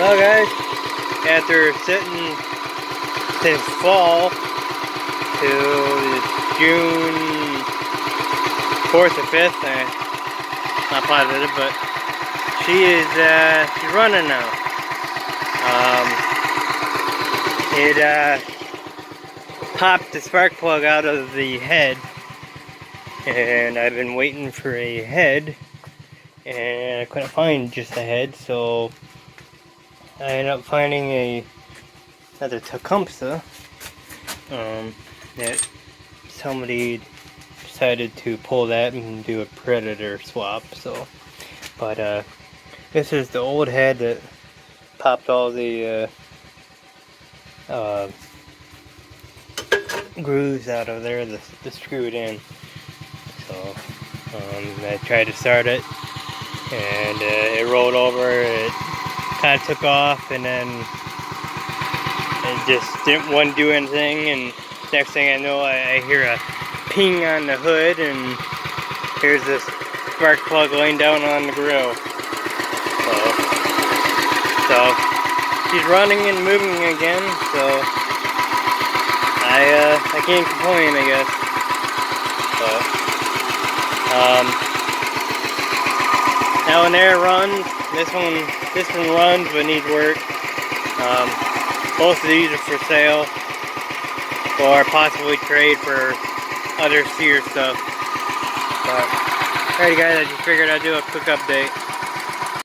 Well guys, after sitting since fall to June 4th or 5th, I'm not positive, but she's running now. It popped the spark plug out of the head, and I've been waiting for a head, and I couldn't find just a head, so I ended up finding another Tecumseh that somebody decided to pull that and do a predator swap. So, but this is the old head that popped all the grooves out of there, the screwed in. So I tried to start it, and it rolled over. It kind of took off, and then it just didn't want to do anything. And next thing I know, I hear a ping on the hood, and here's this spark plug laying down on the grill. So she's running and moving again. So I can't complain, I guess. Now an air runs. This one runs but needs work. Both of these are for sale, or possibly trade for other Sears stuff. But alright guys, I just figured I'd do a quick update.